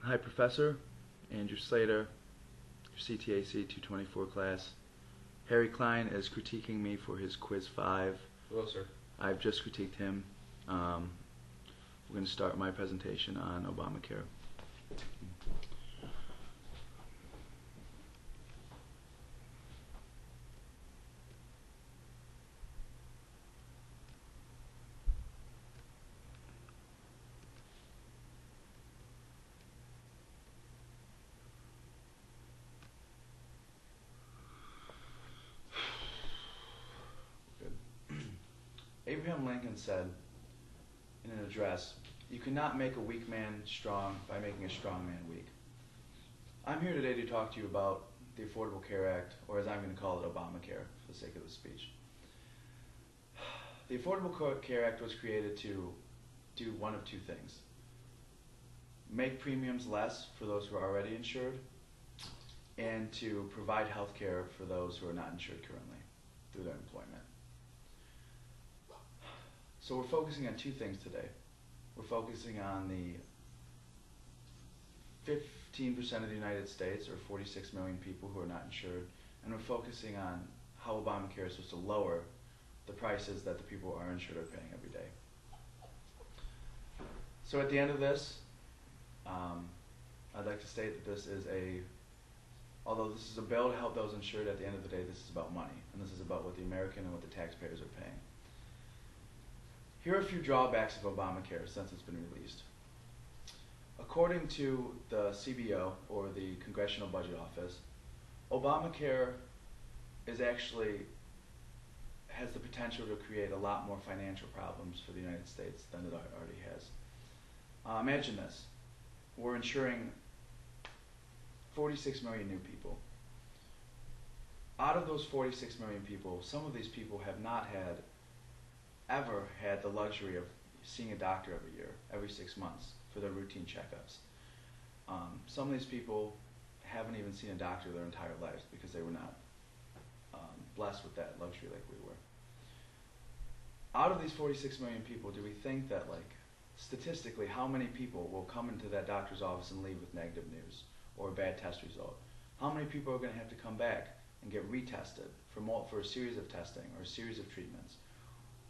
Hi, Professor. Andrew Slater, your ctac224 class. Harry Klein is critiquing me for his quiz 5. Hello, sir. I've just critiqued him. We're going to start my presentation on Obamacare. Abraham Lincoln said in an address, "You cannot make a weak man strong by making a strong man weak." I'm here today to talk to you about the Affordable Care Act, or as I'm going to call it, Obamacare, for the sake of the speech. The Affordable Care Act was created to do one of two things: make premiums less for those who are already insured, and to provide health care for those who are not insured currently through their employment. So we're focusing on two things today. We're focusing on the 15% of the United States, or 46 million people who are not insured, and we're focusing on how Obamacare is supposed to lower the prices that the people who are insured are paying every day. So at the end of this, I'd like to state that although this is a bill to help those insured, at the end of the day, this is about money, and this is about what the American and what the taxpayers are paying. Here are a few drawbacks of Obamacare since it's been released. According to the CBO, or the Congressional Budget Office, Obamacare has the potential to create a lot more financial problems for the United States than it already has. Imagine this. We're insuring 46 million new people. Out of those 46 million people, some of these people have not ever had the luxury of seeing a doctor every 6 months for their routine checkups. Some of these people haven't even seen a doctor their entire lives because they were not blessed with that luxury like we were. Out of these 46 million people, do we think that, statistically, how many people will come into that doctor's office and leave with negative news or a bad test result? How many people are going to have to come back and get retested for a series of testing or a series of treatments?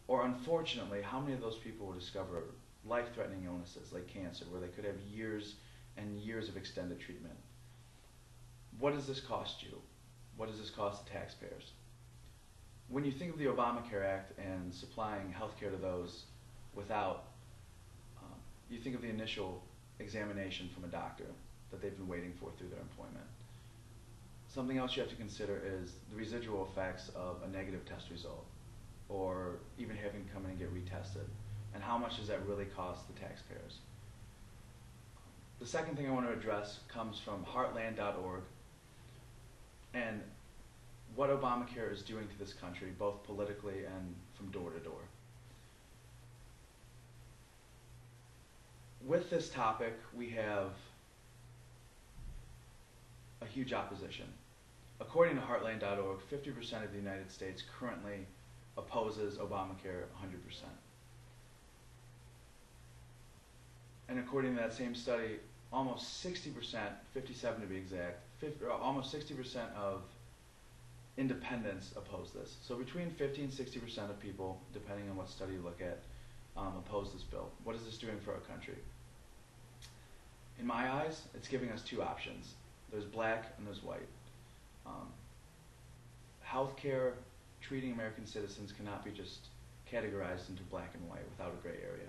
Or unfortunately, how many of those people will discover life-threatening illnesses like cancer, where they could have years and years of extended treatment? What does this cost you? What does this cost the taxpayers? When you think of the Obamacare Act and supplying health care to those without, you think of the initial examination from a doctor that they've been waiting for through their employment. Something else you have to consider is the residual effects of a negative test result, or even having to come in and get retested, and how much does that really cost the taxpayers? The second thing I want to address comes from heartland.org and what Obamacare is doing to this country, both politically and from door to door. With this topic, we have a huge opposition. According to heartland.org, 50% of the United States currently opposes Obamacare 100%. And according to that same study, almost 60%, 57 to be exact, almost 60% of independents oppose this. So between 50 and 60% of people, depending on what study you look at, oppose this bill. What is this doing for our country? In my eyes, it's giving us two options. There's black and there's white. Healthcare treating American citizens cannot be just categorized into black and white without a gray area.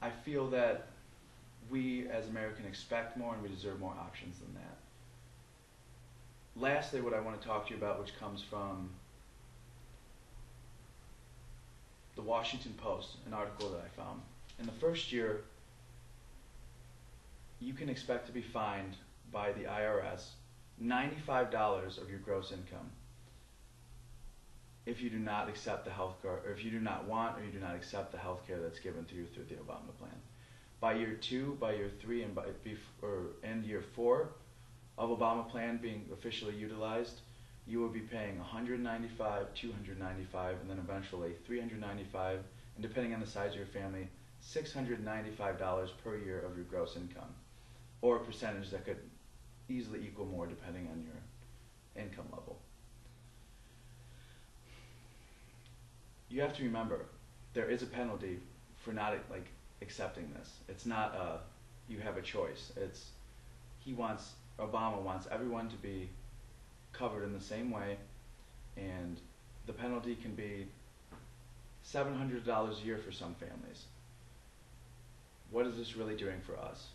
I feel that we as Americans expect more and we deserve more options than that. Lastly, what I want to talk to you about, which comes from the Washington Post, an article that I found. In the first year, you can expect to be fined by the IRS $95 of your gross income if you do not accept the health care, or if you do not want or you do not accept the health care that's given to you through the Obama plan. By year 2, by year 3, and year 4 of Obama plan being officially utilized, you will be paying $195, $295, and then eventually $395, and depending on the size of your family, $695 per year of your gross income, or a percentage that could easily equal more depending on your income level. You have to remember, there is a penalty for not accepting this. It's not you have a choice. It's Obama wants everyone to be covered in the same way, and the penalty can be $700 a year for some families. What is this really doing for us?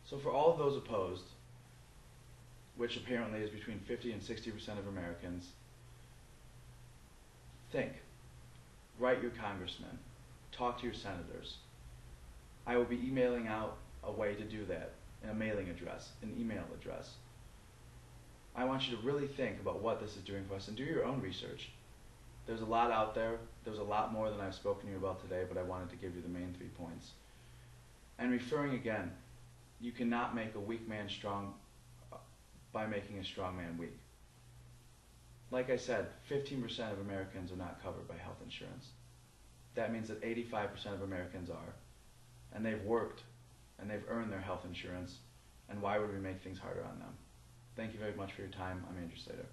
So for all of those opposed, which apparently is between 50 and 60% of Americans, think, write your congressman, talk to your senators. I will be emailing out a way to do that, in a mailing address, an email address. I want you to really think about what this is doing for us and do your own research. There's a lot out there. There's a lot more than I've spoken to you about today, but I wanted to give you the main 3 points. And referring again, you cannot make a weak man strong by making a strong man weak. Like I said, 15% of Americans are not covered by health insurance. That means that 85% of Americans are, and they've worked, and they've earned their health insurance, and why would we make things harder on them? Thank you very much for your time. I'm Andrew Slater.